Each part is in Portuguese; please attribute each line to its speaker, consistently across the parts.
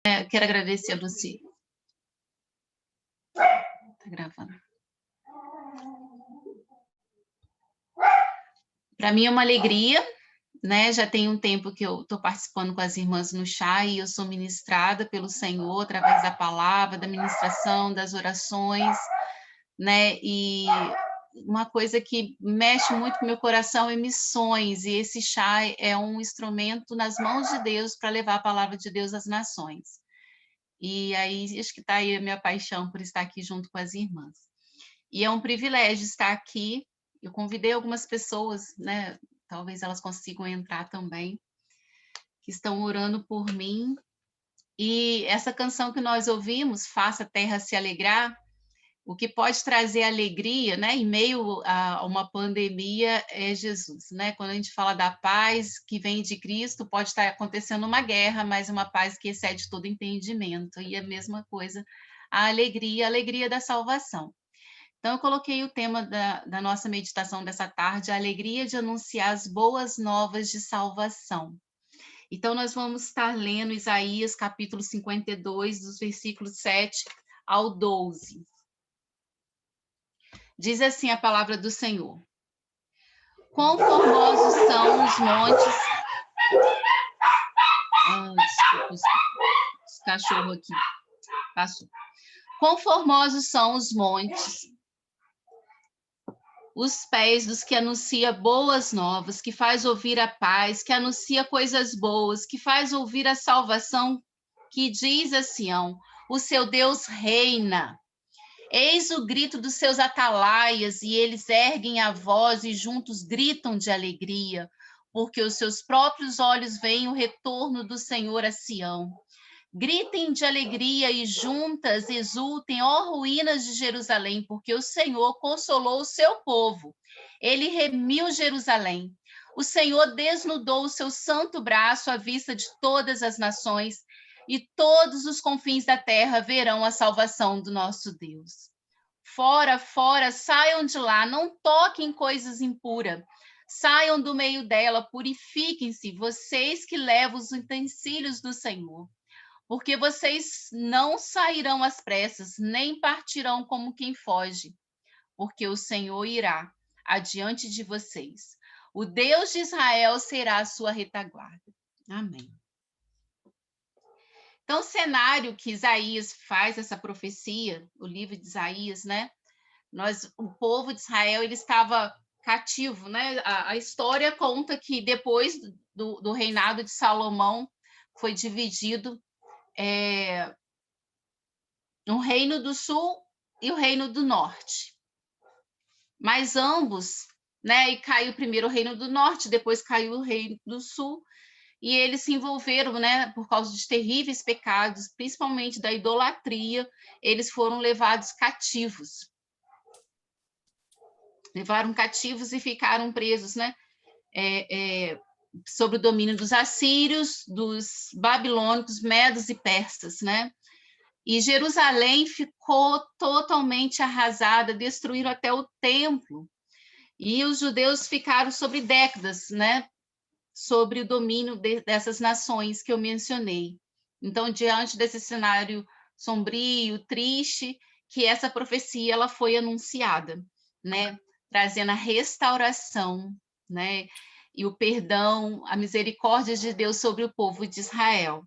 Speaker 1: Quero agradecer a Luci. Tá gravando. Para mim é uma alegria, né? Já tem um tempo que eu estou participando com as irmãs no chá e eu sou ministrada pelo Senhor através da palavra, da ministração, das orações, né? E uma coisa que mexe muito com o meu coração é missões, e esse chá é um instrumento nas mãos de Deus para levar a palavra de Deus às nações. E aí, acho que está aí a minha paixão por estar aqui junto com as irmãs. E é um privilégio estar aqui. Eu convidei algumas pessoas, né? Talvez elas consigam entrar também, que estão orando por mim. E essa canção que nós ouvimos, Faça a Terra se Alegrar, o que pode trazer alegria, né, em meio a uma pandemia é Jesus, né? Quando a gente fala da paz que vem de Cristo, pode estar acontecendo uma guerra, mas uma paz que excede todo entendimento. E a mesma coisa, a alegria da salvação. Então, eu coloquei o tema da nossa meditação dessa tarde, a alegria de anunciar as boas novas de salvação. Então, nós vamos estar lendo Isaías, capítulo 52, dos versículos 7 ao 12. Diz assim a palavra do Senhor. Quão formosos são os montes... desculpa, os cachorros aqui. Passou. Quão formosos são os montes, os pés dos que anuncia boas novas, que faz ouvir a paz, que anuncia coisas boas, que faz ouvir a salvação, que diz a Sião, o seu Deus reina. Eis o grito dos seus atalaias, e eles erguem a voz e juntos gritam de alegria, porque os seus próprios olhos veem o retorno do Senhor a Sião. Gritem de alegria e juntas exultem, ó ruínas de Jerusalém, porque o Senhor consolou o seu povo. Ele remiu Jerusalém. O Senhor desnudou o seu santo braço à vista de todas as nações, e todos os confins da terra verão a salvação do nosso Deus. Fora, fora, saiam de lá, não toquem coisas impuras. Saiam do meio dela, purifiquem-se, vocês que levam os utensílios do Senhor. Porque vocês não sairão às pressas, nem partirão como quem foge, porque o Senhor irá adiante de vocês. O Deus de Israel será a sua retaguarda. Amém. Então, o cenário que Isaías faz essa profecia, o livro de Isaías, né? O povo de Israel, ele estava cativo, né? A história conta que depois do reinado de Salomão foi dividido o reino do sul e o reino do norte. Mas ambos, né? E caiu primeiro o reino do norte, depois caiu o reino do sul, e eles se envolveram, né? Por causa de terríveis pecados, principalmente da idolatria, eles foram levados cativos. Levaram cativos e ficaram presos, né? Sob o domínio dos assírios, dos babilônicos, medos e persas, né? E Jerusalém ficou totalmente arrasada, destruíram até o templo. E os judeus ficaram sobre décadas, né? Sobre o domínio dessas nações que eu mencionei. Então, diante desse cenário sombrio, triste, que essa profecia ela foi anunciada, né? Trazendo a restauração, né? E o perdão, a misericórdia de Deus sobre o povo de Israel.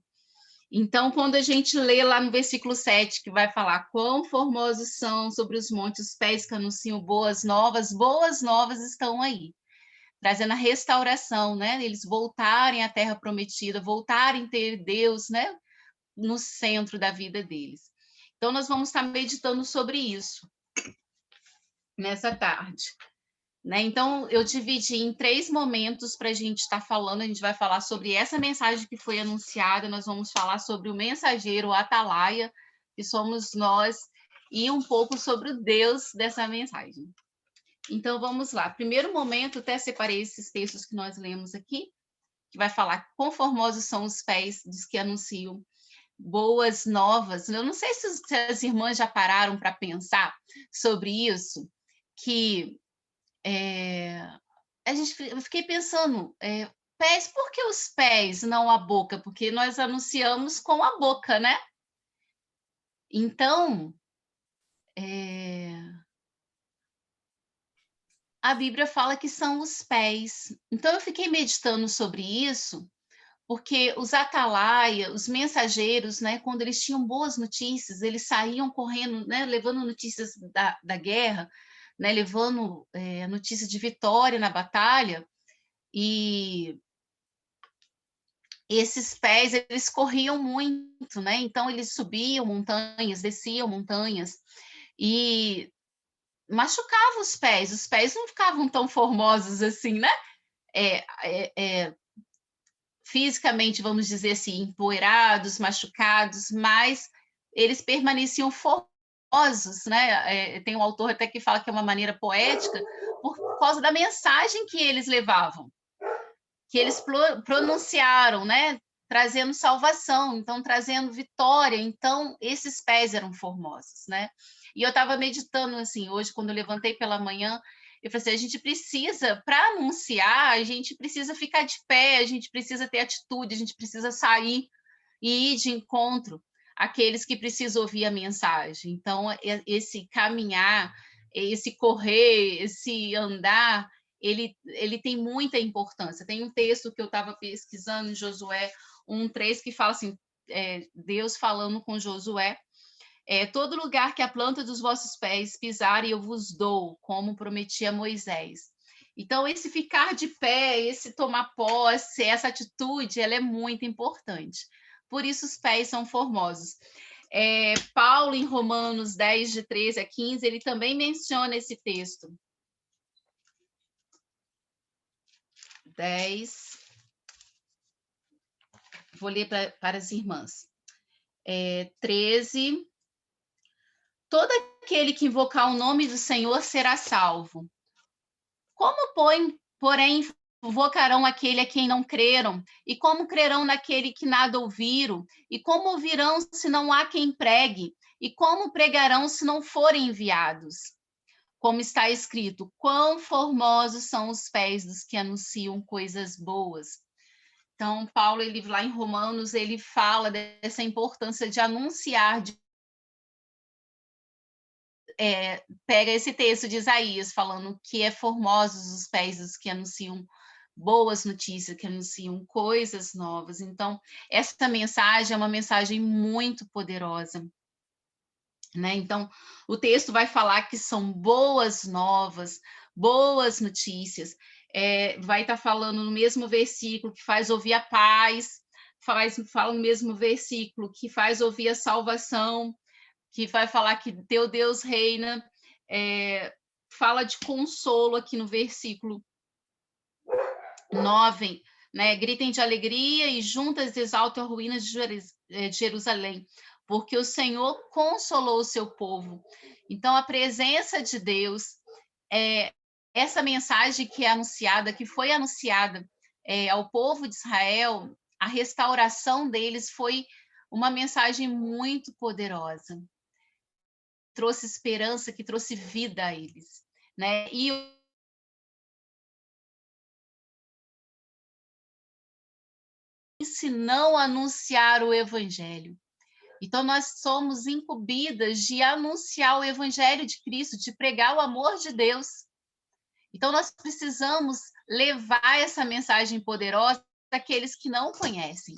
Speaker 1: Então, quando a gente lê lá no versículo 7, que vai falar quão formosos são sobre os montes os pés que anunciam boas novas estão aí, trazendo a restauração, né? Eles voltarem à terra prometida, voltarem a ter Deus, né? No centro da vida deles. Então, nós vamos estar meditando sobre isso nessa tarde. Né? Então, eu dividi em 3 momentos para a gente estar falando. A gente vai falar sobre essa mensagem que foi anunciada, nós vamos falar sobre o mensageiro, o atalaia, que somos nós, e um pouco sobre o Deus dessa mensagem. Então, vamos lá. Primeiro momento, até separei esses textos que nós lemos aqui, que vai falar quão formosos são os pés dos que anunciam boas novas. Eu não sei se as irmãs já pararam para pensar sobre isso, que eu fiquei pensando, pés, por que os pés, não a boca? Porque nós anunciamos com a boca, né? Então, a Bíblia fala que são os pés. Então, eu fiquei meditando sobre isso, porque os atalaia, os mensageiros, né, quando eles tinham boas notícias, eles saíam correndo, né, levando notícias da guerra, né, levando notícias de vitória na batalha, e esses pés, eles corriam muito, né? Então, eles subiam montanhas, desciam montanhas, e machucavam os pés não ficavam tão formosos assim, né? Fisicamente, vamos dizer assim, empoeirados, machucados, mas eles permaneciam formosos, né? Tem um autor até que fala que é uma maneira poética, por causa da mensagem que eles levavam, que eles pronunciaram, né? Trazendo salvação, então trazendo vitória. Então, esses pés eram formosos, né? E eu estava meditando assim, hoje, quando eu levantei pela manhã, eu falei assim, a gente precisa, para anunciar, a gente precisa ficar de pé, a gente precisa ter atitude, a gente precisa sair e ir de encontro àqueles que precisam ouvir a mensagem. Então, esse caminhar, esse correr, esse andar, ele tem muita importância. Tem um texto que eu estava pesquisando em Josué 1:3 que fala assim, Deus falando com Josué, todo lugar que a planta dos vossos pés pisarem, eu vos dou, como prometi a Moisés. Então, esse ficar de pé, esse tomar posse, essa atitude, ela é muito importante. Por isso, os pés são formosos. Paulo, em Romanos 10, de 13 a 15, ele também menciona esse texto. 10. Vou ler para as irmãs. 13. Todo aquele que invocar o nome do Senhor será salvo. Como, porém, invocarão aquele a quem não creram? E como crerão naquele que nada ouviram? E como ouvirão se não há quem pregue? E como pregarão se não forem enviados? Como está escrito, quão formosos são os pés dos que anunciam coisas boas. Então, Paulo, ele lá em Romanos, ele fala dessa importância de anunciar, pega esse texto de Isaías, falando que é formosos os pés dos que anunciam boas notícias, que anunciam coisas novas. Então, essa mensagem é uma mensagem muito poderosa, né? Então, o texto vai falar que são boas novas, boas notícias. Vai estar falando no mesmo versículo que faz ouvir a paz, fala no mesmo versículo que faz ouvir a salvação, que vai falar que teu Deus reina, fala de consolo aqui no versículo 9, né? Gritem de alegria e juntas exaltem as ruínas de Jerusalém, porque o Senhor consolou o seu povo. Então, a presença de Deus, essa mensagem que é anunciada, que foi anunciada ao povo de Israel, a restauração deles foi uma mensagem muito poderosa. Trouxe esperança, que trouxe vida a eles, né? E se não anunciar o evangelho. Então, nós somos incumbidas de anunciar o evangelho de Cristo, de pregar o amor de Deus. Então, nós precisamos levar essa mensagem poderosa àqueles que não conhecem.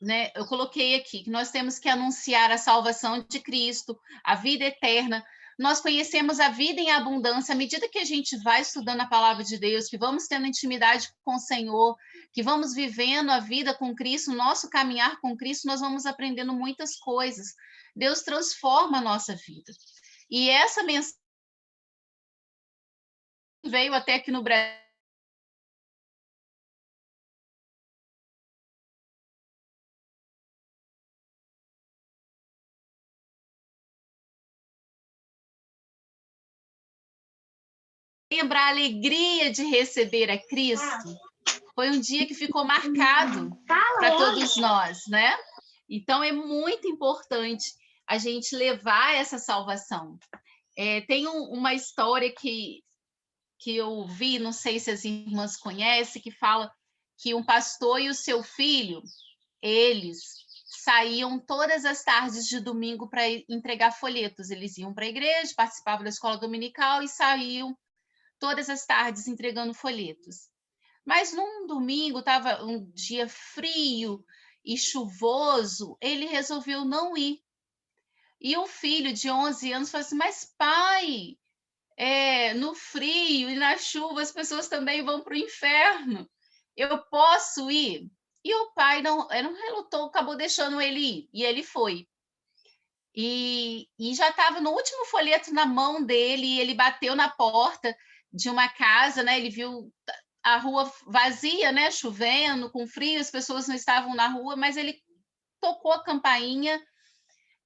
Speaker 1: Né? Eu coloquei aqui que nós temos que anunciar a salvação de Cristo, a vida eterna. Nós conhecemos a vida em abundância à medida que a gente vai estudando a palavra de Deus, que vamos tendo intimidade com o Senhor, que vamos vivendo a vida com Cristo, o nosso caminhar com Cristo, nós vamos aprendendo muitas coisas. Deus transforma a nossa vida. E essa mensagem veio até aqui no Brasil. Lembra a alegria de receber a Cristo? Foi um dia que ficou marcado para todos nós, né? Então, é muito importante a gente levar essa salvação. Tem uma história que que eu vi, não sei se as irmãs conhecem, que fala que um pastor e o seu filho, eles saíam todas as tardes de domingo para entregar folhetos. Eles iam para a igreja, participavam da escola dominical e saíam todas as tardes entregando folhetos. Mas num domingo, estava um dia frio e chuvoso, ele resolveu não ir. E o filho de 11 anos falou assim: mas pai, no frio e na chuva as pessoas também vão para o inferno. Eu posso ir? E o pai não relutou, acabou deixando ele ir. E ele foi. E já estava no último folheto na mão dele, e ele bateu na porta de uma casa, né? Ele viu a rua vazia, né? Chovendo, com frio, as pessoas não estavam na rua, mas ele tocou a campainha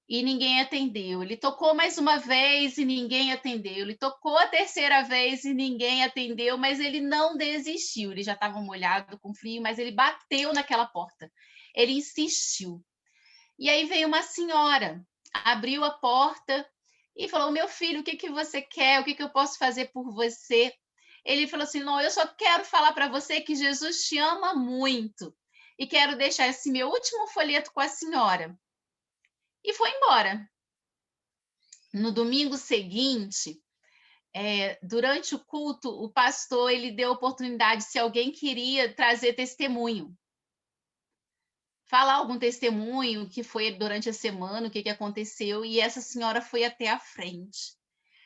Speaker 1: e ninguém atendeu. Ele tocou mais uma vez e ninguém atendeu. Ele tocou a terceira vez e ninguém atendeu, mas ele não desistiu. Ele já estava molhado, com frio, mas ele bateu naquela porta. Ele insistiu. E aí veio uma senhora, abriu a porta e falou: meu filho, o que você quer? O que eu posso fazer por você? Ele falou assim: não, eu só quero falar para você que Jesus te ama muito e quero deixar esse meu último folheto com a senhora. E foi embora. No domingo seguinte, durante o culto, o pastor ele deu oportunidade se alguém queria trazer testemunho. Falar algum testemunho que foi durante a semana, o que aconteceu, e essa senhora foi até a frente.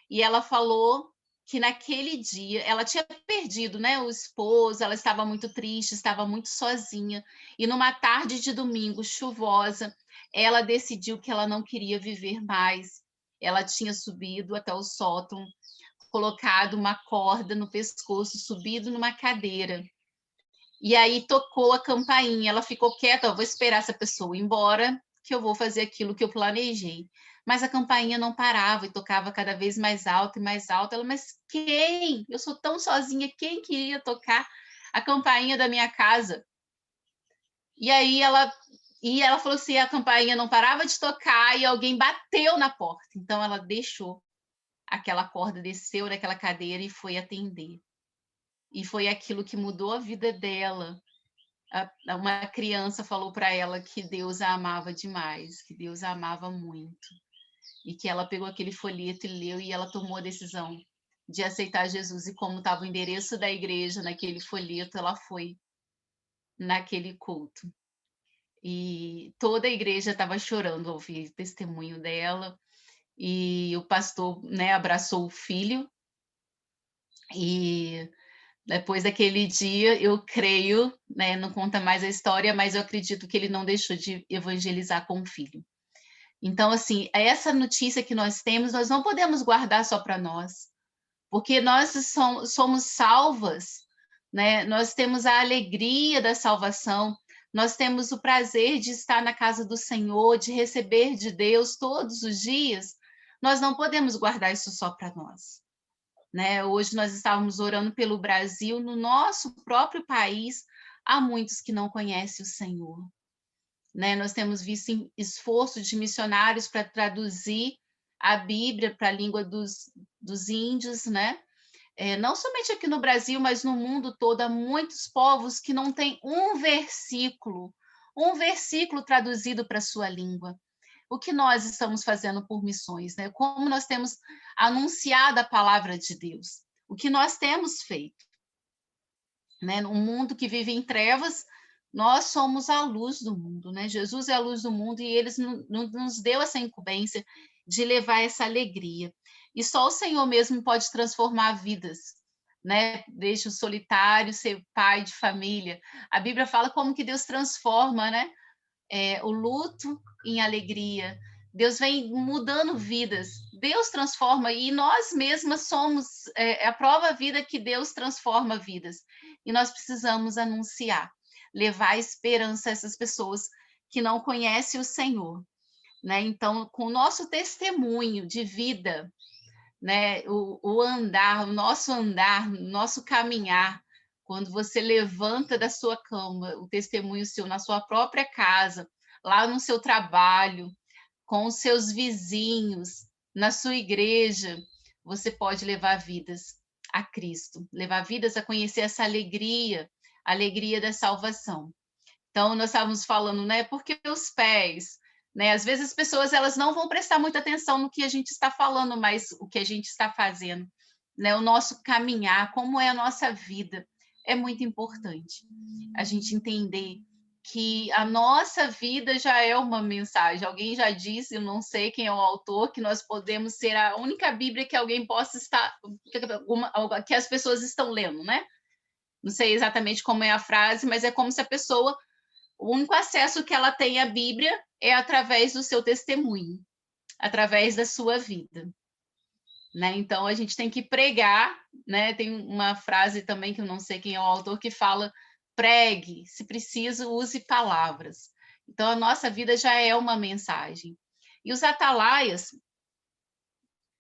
Speaker 1: E ela falou que naquele dia ela tinha perdido, né, o esposo, ela estava muito triste, estava muito sozinha, e numa tarde de domingo chuvosa, ela decidiu que ela não queria viver mais. Ela tinha subido até o sótão, colocado uma corda no pescoço, subido numa cadeira. E aí tocou a campainha, ela ficou quieta, vou esperar essa pessoa ir embora, que eu vou fazer aquilo que eu planejei. Mas a campainha não parava e tocava cada vez mais alto e mais alto. Ela, mas quem? Eu sou tão sozinha, quem queria tocar a campainha da minha casa? E aí ela falou assim, a campainha não parava de tocar e alguém bateu na porta. Então ela deixou aquela corda, desceu daquela cadeira e foi atender. E foi aquilo que mudou a vida dela. Uma criança falou para ela que Deus a amava demais, que Deus a amava muito, e que ela pegou aquele folheto e leu, e ela tomou a decisão de aceitar Jesus, e como estava o endereço da igreja naquele folheto, ela foi naquele culto. E toda a igreja estava chorando ao ouvir o testemunho dela, e o pastor, né, abraçou o filho, e depois daquele dia, eu creio, né, não conta mais a história, mas eu acredito que ele não deixou de evangelizar com o filho. Então, assim, essa notícia que nós temos, nós não podemos guardar só para nós, porque nós somos salvas, né? Nós temos a alegria da salvação, nós temos o prazer de estar na casa do Senhor, de receber de Deus todos os dias. Nós não podemos guardar isso só para nós. Né? Hoje nós estávamos orando pelo Brasil, no nosso próprio país, há muitos que não conhecem o Senhor. Né? Nós temos visto esforços de missionários para traduzir a Bíblia para a língua dos índios, né? Não somente aqui no Brasil, mas no mundo todo, há muitos povos que não têm um versículo traduzido para a sua língua. O que nós estamos fazendo por missões, né? Como nós temos anunciado a palavra de Deus, o que nós temos feito, né? Num mundo que vive em trevas, nós somos a luz do mundo, né? Jesus é a luz do mundo e ele nos deu essa incumbência de levar essa alegria. E só o Senhor mesmo pode transformar vidas, né? Desde o solitário ser pai de família. A Bíblia fala como que Deus transforma, né? O luto em alegria. Deus vem mudando vidas. Deus transforma e nós mesmas somos a prova vida que Deus transforma vidas. E nós precisamos anunciar, levar esperança a essas pessoas que não conhecem o Senhor. Né? Então, com o nosso testemunho de vida, né? o andar, o nosso caminhar, quando você levanta da sua cama, o testemunho seu na sua própria casa, lá no seu trabalho, com os seus vizinhos, na sua igreja, você pode levar vidas a Cristo, levar vidas a conhecer essa alegria, a alegria da salvação. Então, nós estávamos falando, né, por que os pés? Né? Às vezes as pessoas elas não vão prestar muita atenção no que a gente está falando, mas o que a gente está fazendo, né? O nosso caminhar, como é a nossa vida, é muito importante. A gente entender que a nossa vida já é uma mensagem. Alguém já disse, eu não sei quem é o autor, que nós podemos ser a única Bíblia que alguém possa estar, que as pessoas estão lendo, né? Não sei exatamente como é a frase, mas é como se a pessoa, o único acesso que ela tem à Bíblia é através do seu testemunho, através da sua vida. Né? Então, a gente tem que pregar, né? Tem uma frase também, que eu não sei quem é o autor, que fala: pregue, se preciso, use palavras. Então, a nossa vida já é uma mensagem. E os atalaias,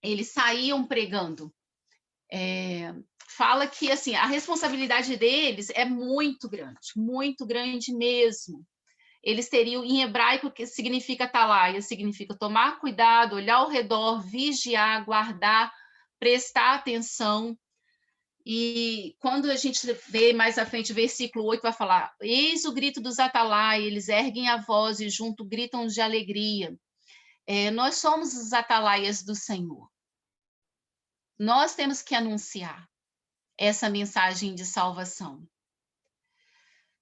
Speaker 1: eles saíam pregando. Fala que assim, a responsabilidade deles é muito grande mesmo. Eles teriam, em hebraico, que significa atalaia, significa tomar cuidado, olhar ao redor, vigiar, guardar, prestar atenção. E quando a gente vê mais à frente, o versículo 8 vai falar: eis o grito dos atalaias, eles erguem a voz e junto gritam de alegria. Nós somos os atalaias do Senhor. Nós temos que anunciar essa mensagem de salvação.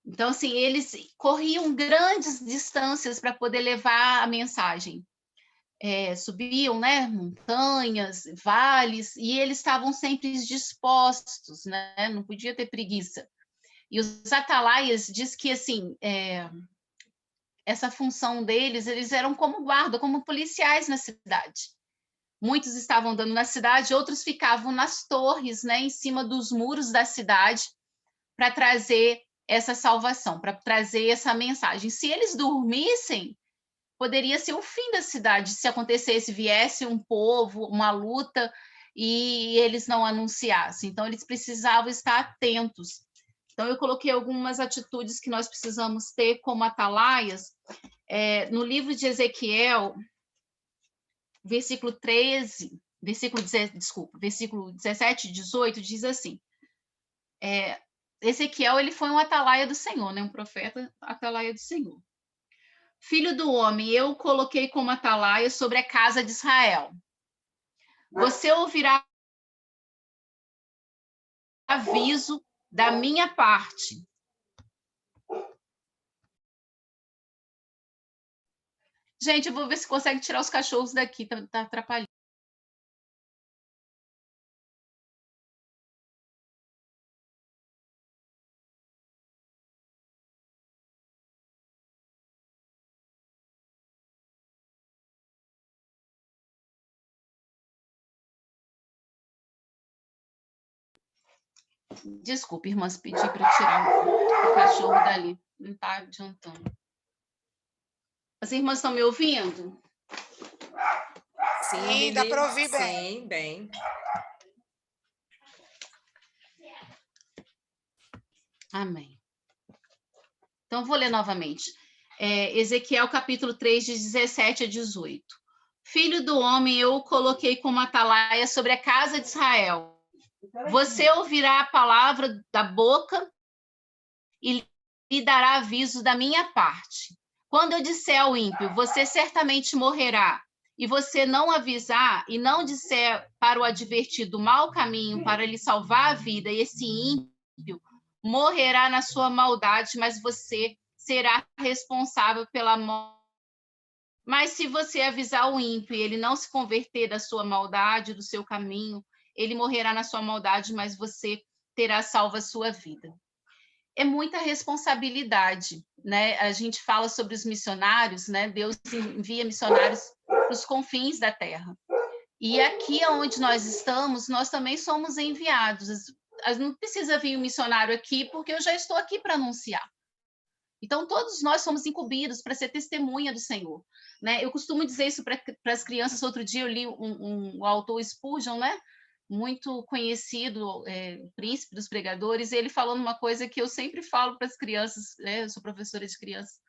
Speaker 1: Então, assim, eles corriam grandes distâncias para poder levar a mensagem. Subiam, né, montanhas, vales, e eles estavam sempre dispostos, né? Não podia ter preguiça. E os atalaias diz que, assim, essa função deles, eles eram como guarda, como policiais na cidade. Muitos estavam andando na cidade, outros ficavam nas torres, né, em cima dos muros da cidade, para trazer essa salvação, para trazer essa mensagem. Se eles dormissem, poderia ser o fim da cidade, se acontecesse, viesse um povo, uma luta, e eles não anunciassem. Então, eles precisavam estar atentos. Então, eu coloquei algumas atitudes que nós precisamos ter como atalaias. No livro de Ezequiel, versículo 17 e 18, diz assim: Ezequiel, ele foi um atalaia do Senhor, né? Um profeta atalaia do Senhor. Filho do homem, eu o coloquei como atalaia sobre a casa de Israel. Você ouvirá aviso da minha parte. Gente, eu vou ver se consegue tirar os cachorros daqui, tá atrapalhando. Desculpe, irmãs, pedi para tirar o cachorro dali. Não está adiantando. As irmãs estão me ouvindo?
Speaker 2: Sim, dá para ouvir bem.
Speaker 3: Sim, bem.
Speaker 1: Amém. Então, vou ler novamente. Ezequiel, capítulo 3, de 17 a 18. Filho do homem, eu o coloquei como atalaia sobre a casa de Israel. Você ouvirá a palavra da boca e lhe dará aviso da minha parte. Quando eu disser ao ímpio, você certamente morrerá, e você não avisar e não disser para o advertir do mau caminho, para lhe salvar a vida, e esse ímpio morrerá na sua maldade, mas você será responsável pela morte. Mas se você avisar o ímpio e ele não se converter da sua maldade, do seu caminho, ele morrerá na sua maldade, mas você terá salva a sua vida. É muita responsabilidade, né? A gente fala sobre os missionários, né? Deus envia missionários para os confins da terra. E aqui onde nós estamos, nós também somos enviados. Não precisa vir um missionário aqui, porque eu já estou aqui para anunciar. Então, todos nós somos incumbidos para ser testemunha do Senhor. Né? Eu costumo dizer isso para as crianças. Outro dia eu li um autor, Spurgeon, né? Muito conhecido, príncipe dos pregadores, e ele falando uma coisa que eu sempre falo para as crianças, né? Eu sou professora de crianças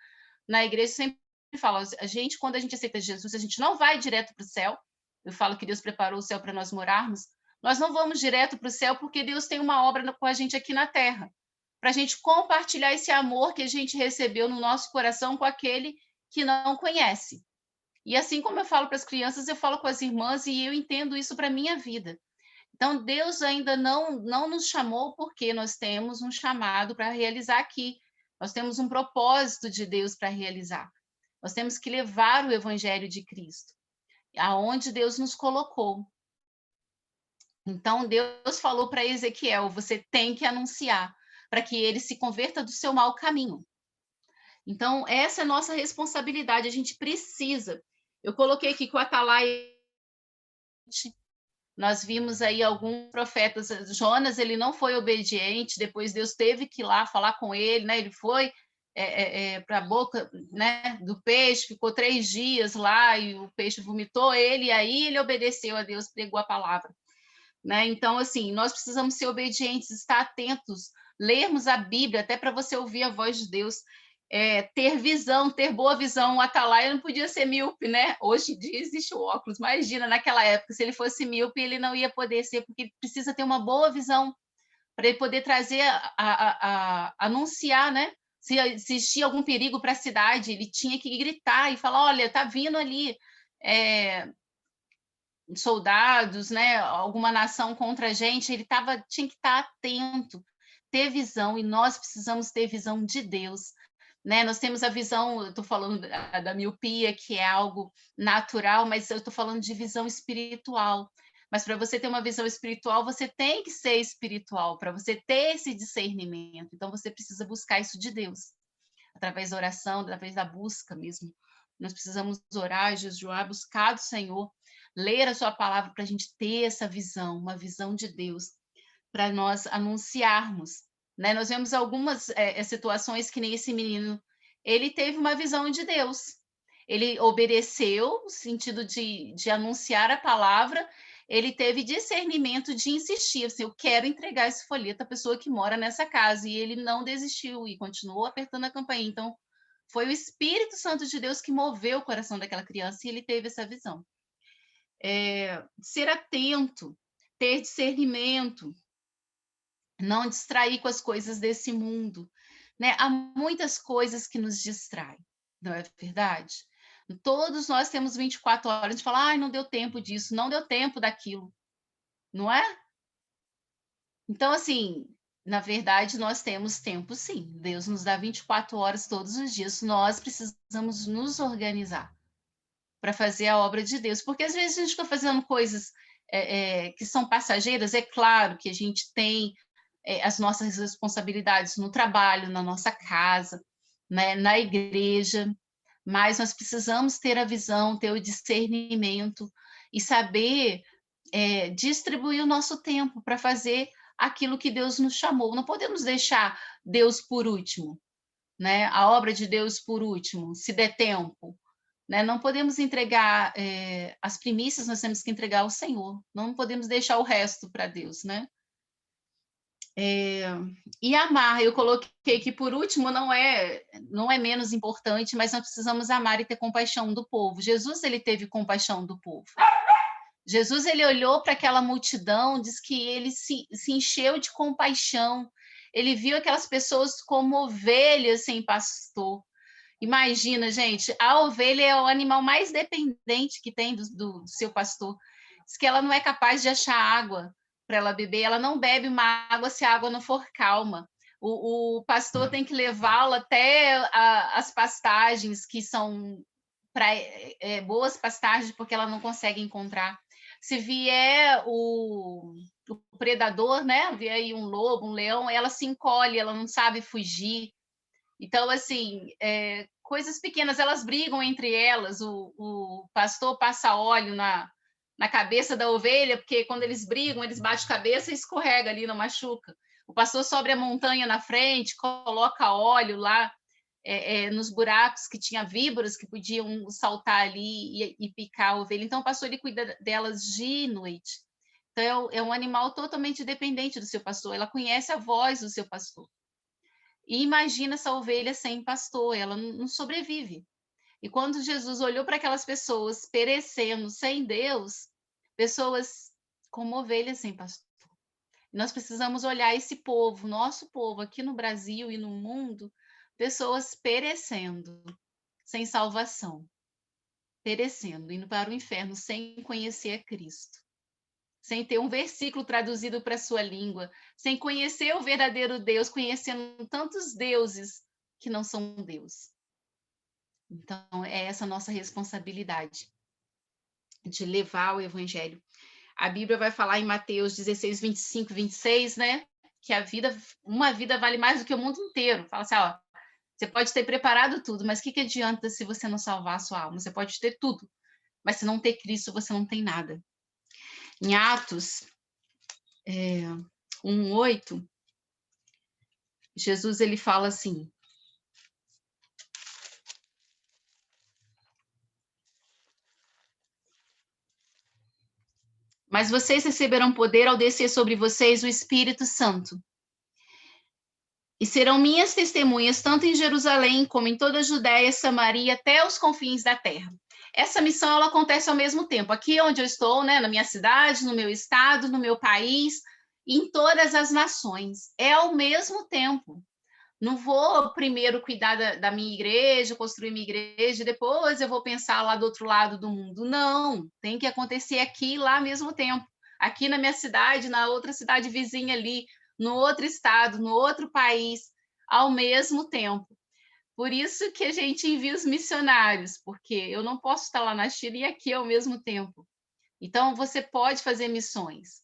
Speaker 1: na igreja, sempre falo, a gente, quando a gente aceita Jesus, a gente não vai direto para o céu. Eu falo que Deus preparou o céu para nós morarmos, Nós não vamos direto para o céu porque Deus tem uma obra com a gente aqui na terra, para a gente compartilhar esse amor que a gente recebeu no nosso coração com aquele que não conhece. E assim como eu falo para as crianças, eu falo com as irmãs e eu entendo isso para a minha vida. Então, Deus ainda não nos chamou porque nós temos um chamado para realizar aqui. Nós temos um propósito de Deus para realizar. Nós temos que levar o evangelho de Cristo aonde Deus nos colocou. Então, Deus falou para Ezequiel: você tem que anunciar para que ele se converta do seu mau caminho. Então, essa é a nossa responsabilidade, a gente precisa. Eu coloquei aqui que o Atalaia, nós vimos aí alguns profetas, Jonas, ele não foi obediente, depois Deus teve que ir lá falar com ele, né? Ele foi para a boca, né, do peixe, ficou 3 dias lá e o peixe vomitou ele, e aí ele obedeceu a Deus, pregou a palavra. Né? Então, assim, nós precisamos ser obedientes, estar atentos, lermos a Bíblia, até para você ouvir a voz de Deus, ter visão, ter boa visão. O Atalaia não podia ser míope, né? Hoje em dia existe o óculos, imagina, naquela época, se ele fosse míope, ele não ia poder ser, porque ele precisa ter uma boa visão para ele poder trazer, anunciar, né? Se existia algum perigo para a cidade, ele tinha que gritar e falar: olha, está vindo ali soldados, né? Alguma nação contra a gente, ele tinha que estar atento, ter visão, e nós precisamos ter visão de Deus. Né? Nós temos a visão, eu estou falando da miopia, que é algo natural, mas eu estou falando de visão espiritual. Mas para você ter uma visão espiritual, você tem que ser espiritual, para você ter esse discernimento. Então, você precisa buscar isso de Deus, através da oração, através da busca mesmo. Nós precisamos orar, jejuar, buscar do Senhor, ler a sua palavra para a gente ter essa visão, uma visão de Deus, para nós anunciarmos. Né? Nós vemos algumas situações que nem esse menino, ele teve uma visão de Deus. Ele obedeceu, no sentido de anunciar a palavra, ele teve discernimento de insistir, assim, eu quero entregar esse folheto à pessoa que mora nessa casa, e ele não desistiu e continuou apertando a campainha. Então, foi o Espírito Santo de Deus que moveu o coração daquela criança e ele teve essa visão. Ser atento, ter discernimento, não distrair com as coisas desse mundo, né? Há muitas coisas que nos distraem, não é verdade? Todos nós temos 24 horas, a gente fala, ai, não deu tempo disso, não deu tempo daquilo, não é? Então, assim, na verdade, nós temos tempo sim, Deus nos dá 24 horas todos os dias, nós precisamos nos organizar para fazer a obra de Deus, porque às vezes a gente está fazendo coisas que são passageiras, é claro que a gente tem as nossas responsabilidades no trabalho, na nossa casa, né, na igreja, mas nós precisamos ter a visão, ter o discernimento e saber distribuir o nosso tempo para fazer aquilo que Deus nos chamou. Não podemos deixar Deus por último, né? A obra de Deus por último, se der tempo. Né? Não podemos entregar as primícias, nós temos que entregar ao Senhor. Não podemos deixar o resto para Deus, né? E amar, eu coloquei que por último não é menos importante, mas nós precisamos amar e ter compaixão do povo. Jesus, ele teve compaixão do povo. Jesus, ele olhou para aquela multidão, diz que ele se encheu de compaixão. Ele viu aquelas pessoas como ovelhas sem pastor. Imagina, gente, a ovelha é o animal mais dependente que tem do seu pastor. Diz que ela não é capaz de achar água para ela beber, ela não bebe uma água se a água não for calma. O pastor tem que levá-la até as pastagens que são boas pastagens, porque ela não consegue encontrar. Se vier o predador, né? Vier aí um lobo, um leão, ela se encolhe, ela não sabe fugir. Então, assim, coisas pequenas, elas brigam entre elas, o pastor passa óleo na cabeça da ovelha, porque quando eles brigam, eles batem cabeça e escorrega ali, não machuca. O pastor sobe a montanha na frente, coloca óleo lá nos buracos que tinha víboras que podiam saltar ali e picar a ovelha. Então, o pastor ele cuida delas de noite. Então, é um animal totalmente dependente do seu pastor, ela conhece a voz do seu pastor. E imagina essa ovelha sem pastor, ela não sobrevive. E quando Jesus olhou para aquelas pessoas perecendo sem Deus, pessoas como ovelhas sem pastor. Nós precisamos olhar esse povo, nosso povo, aqui no Brasil e no mundo, pessoas perecendo, sem salvação, perecendo, indo para o inferno, sem conhecer a Cristo, sem ter um versículo traduzido para a sua língua, sem conhecer o verdadeiro Deus, conhecendo tantos deuses que não são Deus. Então, é essa a nossa responsabilidade, de levar o evangelho. A Bíblia vai falar em Mateus 16, 25, 26, né? Que uma vida vale mais do que o mundo inteiro. Fala assim, ó, você pode ter preparado tudo, mas o que adianta se você não salvar a sua alma? Você pode ter tudo, mas se não ter Cristo, você não tem nada. Em Atos 1:8, Jesus ele fala assim: mas vocês receberão poder ao descer sobre vocês o Espírito Santo. E serão minhas testemunhas, tanto em Jerusalém, como em toda a Judéia, Samaria, até os confins da terra. Essa missão, ela acontece ao mesmo tempo. Aqui onde eu estou, né, na minha cidade, no meu estado, no meu país, em todas as nações. É ao mesmo tempo. Não vou primeiro cuidar da minha igreja, construir minha igreja, depois eu vou pensar lá do outro lado do mundo. Não, tem que acontecer aqui e lá ao mesmo tempo. Aqui na minha cidade, na outra cidade vizinha ali, no outro estado, no outro país, ao mesmo tempo. Por isso que a gente envia os missionários, porque eu não posso estar lá na China e aqui ao mesmo tempo. Então, você pode fazer missões.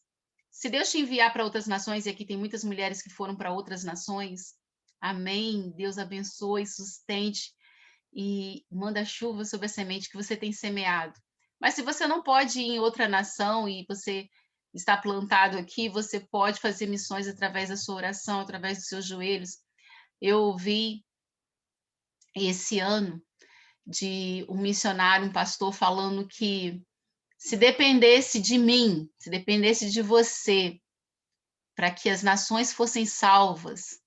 Speaker 1: Se Deus te enviar para outras nações, e aqui tem muitas mulheres que foram para outras nações, amém, Deus abençoe, sustente e manda chuva sobre a semente que você tem semeado. Mas se você não pode ir em outra nação e você está plantado aqui, você pode fazer missões através da sua oração, através dos seus joelhos. Eu ouvi esse ano de um missionário, um pastor, falando que se dependesse de mim, se dependesse de você, para que as nações fossem salvas,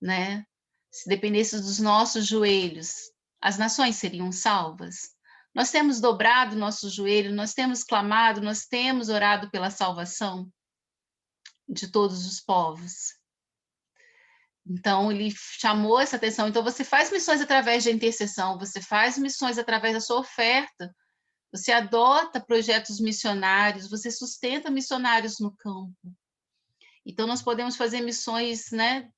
Speaker 1: né? Se dependesse dos nossos joelhos, as nações seriam salvas. Nós temos dobrado nosso joelho, nós temos clamado, nós temos orado pela salvação de todos os povos. Então, ele chamou essa atenção. Então, você faz missões através da intercessão, você faz missões através da sua oferta, você adota projetos missionários, você sustenta missionários no campo. Então, nós podemos fazer missões, né?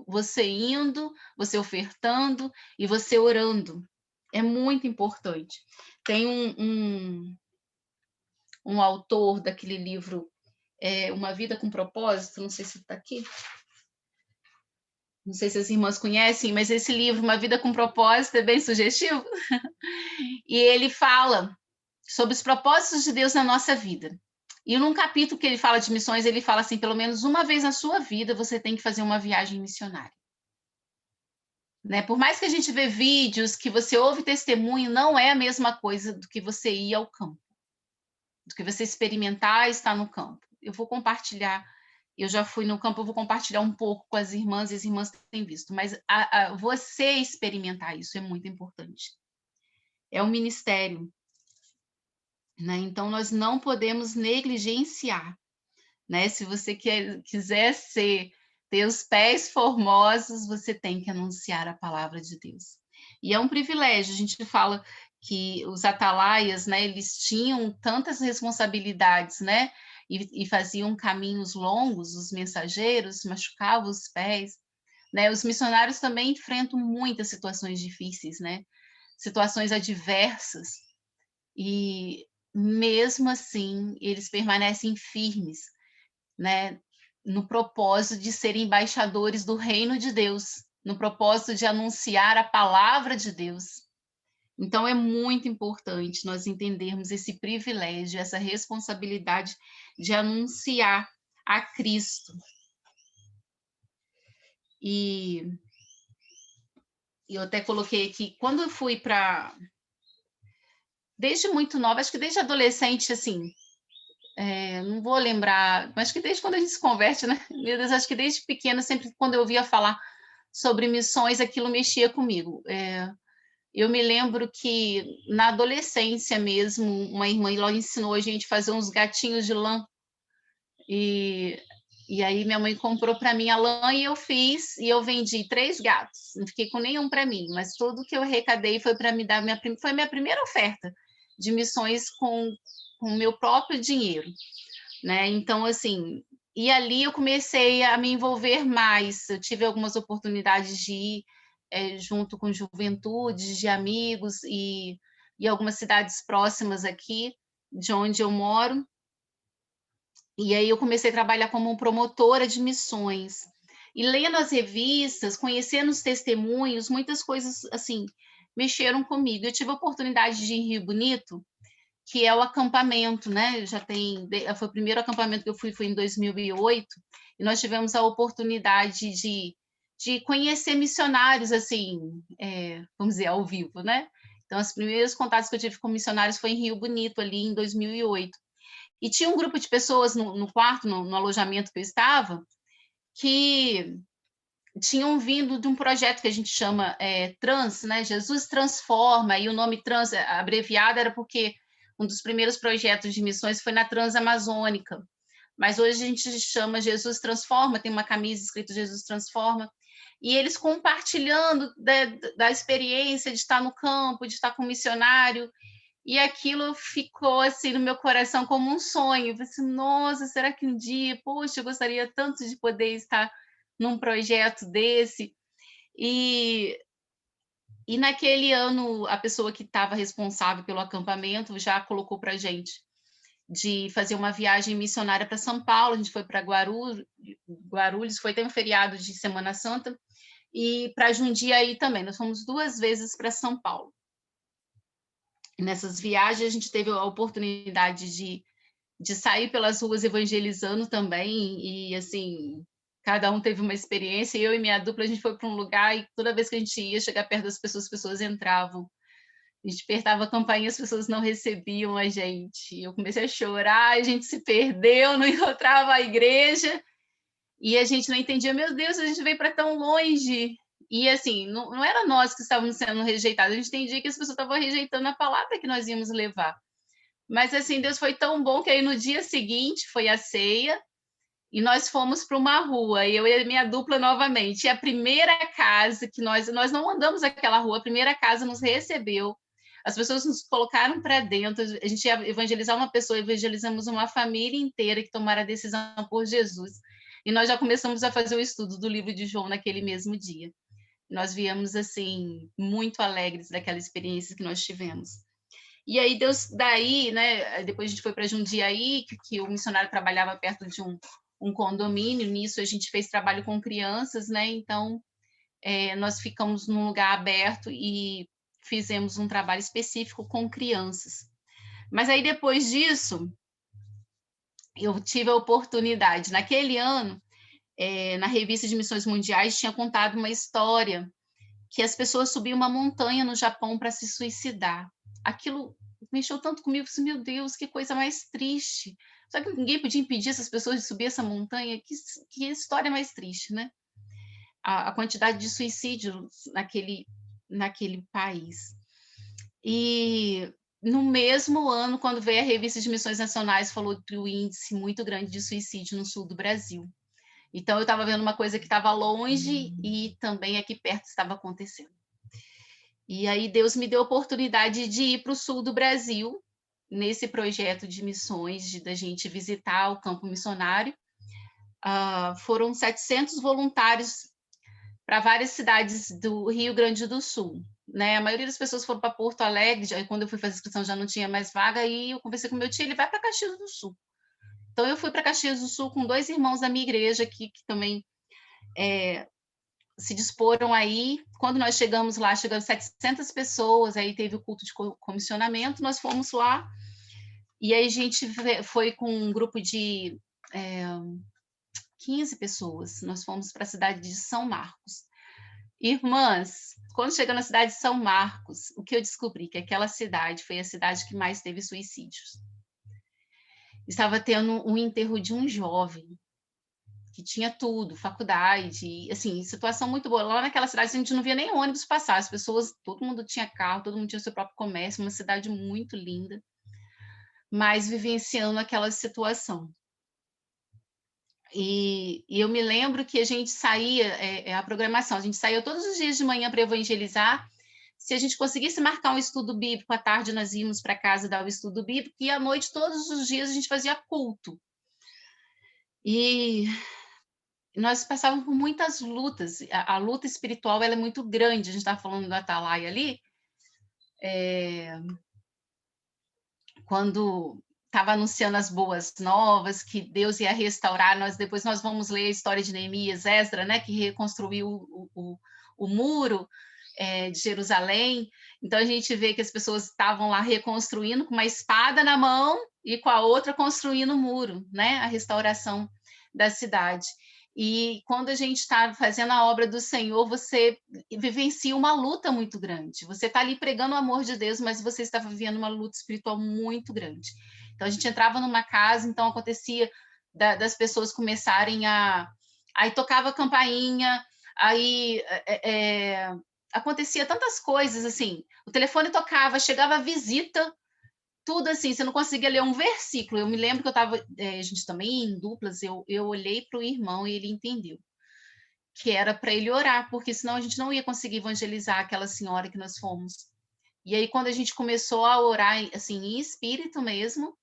Speaker 1: Você indo, você ofertando e você orando. É muito importante. Tem um autor daquele livro, Uma Vida com Propósito, não sei se está aqui, não sei se as irmãs conhecem, mas esse livro, Uma Vida com Propósito, é bem sugestivo. E ele fala sobre os propósitos de Deus na nossa vida. E num capítulo que ele fala de missões, ele fala assim, pelo menos uma vez na sua vida, você tem que fazer uma viagem missionária. Né? Por mais que a gente vê vídeos, que você ouve testemunho, não é a mesma coisa do que você ir ao campo, do que você experimentar e estar no campo. Eu vou compartilhar, eu já fui no campo, eu vou compartilhar um pouco com as irmãs, e as irmãs têm visto, mas você experimentar isso é muito importante. É um ministério, né? Então nós não podemos negligenciar, né? Se você quiser ter os pés formosos, você tem que anunciar a palavra de Deus. E é um privilégio, a gente fala que os atalaias, né, eles tinham tantas responsabilidades, né, e faziam caminhos longos, os mensageiros machucavam os pés, né, os missionários também enfrentam muitas situações difíceis, né, situações adversas, e mesmo assim eles permanecem firmes, né, no propósito de serem embaixadores do reino de Deus, no propósito de anunciar a palavra de Deus. Então, é muito importante nós entendermos esse privilégio, essa responsabilidade de anunciar a Cristo. E eu até coloquei aqui, quando eu fui para... Desde muito nova, acho que desde adolescente, assim, não vou lembrar, mas que desde quando a gente se converte, né? Meu Deus, acho que desde pequena, sempre quando eu ouvia falar sobre missões, aquilo mexia comigo. Eu me lembro que na adolescência mesmo, uma irmã lá ensinou a gente a fazer uns gatinhos de lã, E, e aí minha mãe comprou para mim a lã e eu fiz, e eu vendi 3 gatos. Não fiquei com nenhum para mim, mas tudo que eu arrecadei foi para me dar foi minha primeira oferta de missões com o meu próprio dinheiro, né? Então, assim, e ali eu comecei a me envolver mais. Eu tive algumas oportunidades de ir junto com juventudes, de amigos e algumas cidades próximas aqui de onde eu moro. E aí eu comecei a trabalhar como promotora de missões. E lendo as revistas, conhecendo os testemunhos, muitas coisas assim mexeram comigo. Eu tive a oportunidade de ir em Rio Bonito, que é o acampamento, né? Foi o primeiro acampamento que eu fui, foi em 2008, e nós tivemos a oportunidade de conhecer missionários, assim, vamos dizer, ao vivo, né? Então, os primeiros contatos que eu tive com missionários foi em Rio Bonito, ali em 2008. E tinha um grupo de pessoas no quarto, no alojamento que eu estava, que tinham vindo de um projeto que a gente chama Trans, né? Jesus Transforma, e o nome Trans, abreviado, era porque um dos primeiros projetos de missões foi na Transamazônica, mas hoje a gente chama Jesus Transforma, tem uma camisa escrito Jesus Transforma, e eles compartilhando da experiência de estar no campo, de estar com um missionário, e aquilo ficou assim no meu coração como um sonho. Eu falei assim, nossa, será que um dia, poxa, eu gostaria tanto de poder estar num projeto desse. E, e naquele ano, a pessoa que estava responsável pelo acampamento já colocou para a gente de fazer uma viagem missionária para São Paulo. A gente foi para Guarulhos, foi até um feriado de Semana Santa, e para Jundiaí também. Nós fomos 2 vezes para São Paulo. E nessas viagens, a gente teve a oportunidade de sair pelas ruas evangelizando também, e assim, cada um teve uma experiência. Eu e minha dupla, a gente foi para um lugar e toda vez que a gente ia chegar perto das pessoas, as pessoas entravam. A gente apertava a campainha, as pessoas não recebiam a gente. Eu comecei a chorar, a gente se perdeu, não encontrava a igreja, e a gente não entendia, meu Deus, a gente veio para tão longe. E assim, não era nós que estávamos sendo rejeitados, a gente entendia que as pessoas estavam rejeitando a palavra que nós íamos levar. Mas assim, Deus foi tão bom que aí no dia seguinte foi a ceia, e nós fomos para uma rua, eu e a minha dupla novamente. E a primeira casa que nós não andamos aquela rua, a primeira casa nos recebeu, as pessoas nos colocaram para dentro, a gente ia evangelizar uma pessoa, evangelizamos uma família inteira que tomaram a decisão por Jesus. E nós já começamos a fazer o estudo do livro de João naquele mesmo dia. Nós viemos assim muito alegres daquela experiência que nós tivemos. E aí Deus, daí, né, depois a gente foi para Jundiaí, que o missionário trabalhava perto de um condomínio. Nisso a gente fez trabalho com crianças, né? Então nós ficamos num lugar aberto e fizemos um trabalho específico com crianças. Mas aí depois disso, eu tive a oportunidade, naquele ano, na revista de Missões Mundiais, tinha contado uma história que as pessoas subiam uma montanha no Japão para se suicidar. Aquilo mexeu tanto comigo, assim, meu Deus, que coisa mais triste. Só que ninguém podia impedir essas pessoas de subir essa montanha. Que história mais triste, né? A quantidade de suicídios naquele país. E no mesmo ano, quando veio a revista de Missões Nacionais, falou que o índice muito grande de suicídio no sul do Brasil. Então, eu estava vendo uma coisa que estava longe e também aqui perto estava acontecendo. E aí Deus me deu a oportunidade de ir para o sul do Brasil, nesse projeto de missões, da gente visitar o campo missionário. Foram 700 voluntários para várias cidades do Rio Grande do Sul. Né? A maioria das pessoas foram para Porto Alegre, quando eu fui fazer a inscrição já não tinha mais vaga, e eu conversei com meu tio, ele vai para Caxias do Sul. Então eu fui para Caxias do Sul com 2 irmãos da minha igreja aqui, que também se disporam aí. Quando nós chegamos lá, chegando 700 pessoas, aí teve o culto de comissionamento, nós fomos lá, e aí a gente foi com um grupo de 15 pessoas, nós fomos para a cidade de São Marcos. Irmãs, quando chegamos na cidade de São Marcos, o que eu descobri? Que aquela cidade foi a cidade que mais teve suicídios. Estava tendo um enterro de um jovem, que tinha tudo, faculdade, assim, situação muito boa. Lá naquela cidade a gente não via nem ônibus passar, as pessoas, todo mundo tinha carro, todo mundo tinha seu próprio comércio, uma cidade muito linda, mas vivenciando aquela situação. E eu me lembro que a gente saía, a programação, a gente saía todos os dias de manhã para evangelizar. Se a gente conseguisse marcar um estudo bíblico, à tarde nós íamos para casa dar o estudo bíblico, e à noite, todos os dias, a gente fazia culto. E nós passávamos por muitas lutas. A luta espiritual ela é muito grande. A gente estava falando do Atalaia ali, quando estava anunciando as boas novas, que Deus ia restaurar. Depois nós vamos ler a história de Neemias, Esdra, né, que reconstruiu o muro de Jerusalém. Então a gente vê que as pessoas estavam lá reconstruindo com uma espada na mão e com a outra construindo o muro, né, a restauração da cidade. E quando a gente está fazendo a obra do Senhor, você vivencia uma luta muito grande. Você está ali pregando o amor de Deus, mas você está vivendo uma luta espiritual muito grande. Então, a gente entrava numa casa, então acontecia das pessoas começarem Aí tocava campainha, aí acontecia tantas coisas, assim. O telefone tocava, chegava a visita, tudo assim, você não conseguia ler um versículo. Eu me lembro que eu estava, a gente também em duplas, eu olhei para o irmão e ele entendeu que era para ele orar, porque senão a gente não ia conseguir evangelizar aquela senhora que nós fomos. E aí, quando a gente começou a orar, assim, em espírito mesmo,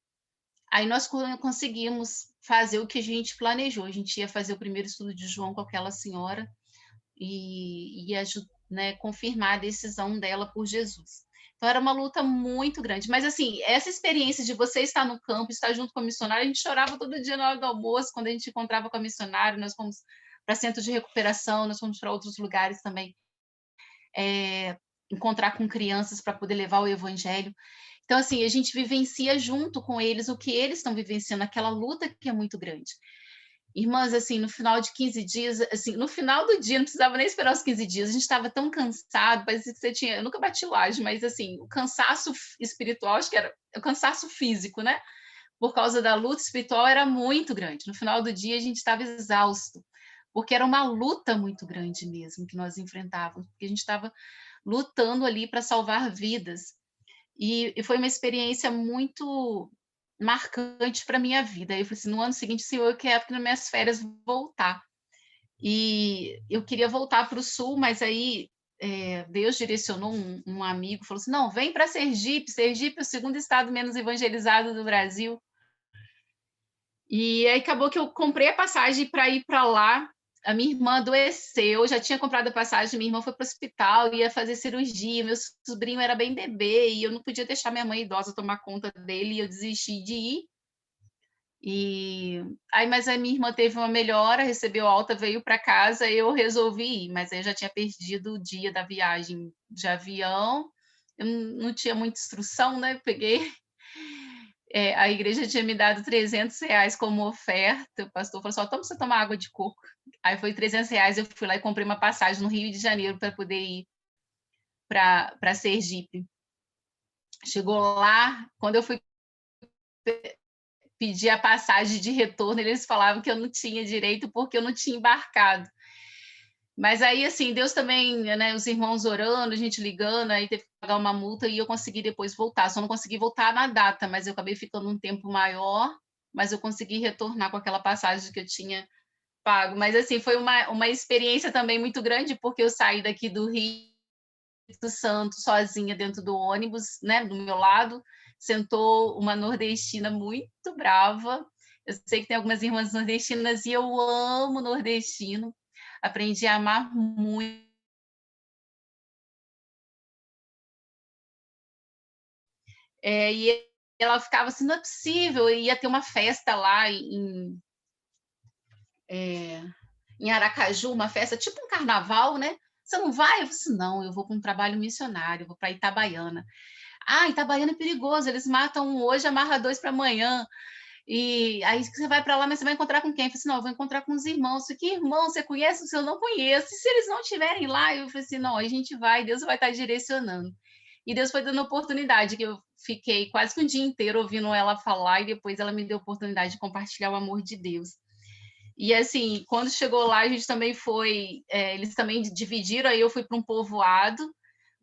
Speaker 1: aí nós conseguimos fazer o que a gente planejou. A gente ia fazer o primeiro estudo de João com aquela senhora e ia, né, confirmar a decisão dela por Jesus. Então era uma luta muito grande. Mas assim, essa experiência de você estar no campo, estar junto com a missionária, a gente chorava todo dia na hora do almoço, quando a gente encontrava com a missionária, nós fomos para centro de recuperação, nós fomos para outros lugares também, encontrar com crianças para poder levar o evangelho. Então, assim, a gente vivencia junto com eles o que eles estão vivenciando, aquela luta que é muito grande. Irmãs, assim, no final de 15 dias, assim, no final do dia, não precisava nem esperar os 15 dias, a gente estava tão cansado, parecia que você tinha, eu nunca bati laje, mas assim, o cansaço espiritual, acho que era o cansaço físico, né? Por causa da luta espiritual era muito grande. No final do dia a gente estava exausto, porque era uma luta muito grande mesmo que nós enfrentávamos, porque a gente estava lutando ali para salvar vidas. E foi uma experiência muito marcante para minha vida. Aí eu falei assim, no ano seguinte, Senhor, eu quero que nas minhas férias voltar. E eu queria voltar para o sul, mas aí Deus direcionou um amigo, falou assim, não, vem para Sergipe. Sergipe é o segundo estado menos evangelizado do Brasil. E aí acabou que eu comprei a passagem para ir para lá. A minha irmã adoeceu, já tinha comprado a passagem, minha irmã foi para o hospital, ia fazer cirurgia, meu sobrinho era bem bebê, e eu não podia deixar minha mãe idosa tomar conta dele, e eu desisti de ir. E aí, mas a minha irmã teve uma melhora, recebeu alta, veio para casa, eu resolvi ir, mas aí eu já tinha perdido o dia da viagem de avião, eu não tinha muita instrução, né? Peguei a igreja tinha me dado R$ 300 como oferta, o pastor falou só, toma você tomar água de coco. Aí foi R$ 300, eu fui lá e comprei uma passagem no Rio de Janeiro para poder ir para Sergipe. Chegou lá, quando eu fui pedir a passagem de retorno, eles falavam que eu não tinha direito porque eu não tinha embarcado. Mas aí, assim, Deus também, né, os irmãos orando, a gente ligando, aí teve que pagar uma multa e eu consegui depois voltar. Só não consegui voltar na data, mas eu acabei ficando um tempo maior, mas eu consegui retornar com aquela passagem que eu tinha pago. Mas, assim, foi uma experiência também muito grande, porque eu saí daqui do Rio do Santo sozinha dentro do ônibus, né, do meu lado, sentou uma nordestina muito brava. Eu sei que tem algumas irmãs nordestinas e eu amo nordestino. Aprendi a amar muito. E ela ficava assim, não é possível, ia ter uma festa lá em Aracaju, uma festa tipo um carnaval, né? Você não vai? Eu falei assim, não, eu vou para um trabalho missionário, eu vou para Itabaiana. Ah, Itabaiana é perigoso, eles matam um hoje, amarra dois para amanhã. E aí você vai para lá, mas você vai encontrar com quem? Eu falei assim, não, eu vou encontrar com os irmãos. Eu falei, que irmão, você conhece? Eu não conheço. E se eles não estiverem lá, eu falei assim, não, a gente vai, Deus vai estar direcionando. E Deus foi dando oportunidade, que eu fiquei quase que um dia inteiro ouvindo ela falar, e depois ela me deu a oportunidade de compartilhar o amor de Deus. E assim, quando chegou lá, a gente também foi, eles também dividiram, aí eu fui para um povoado,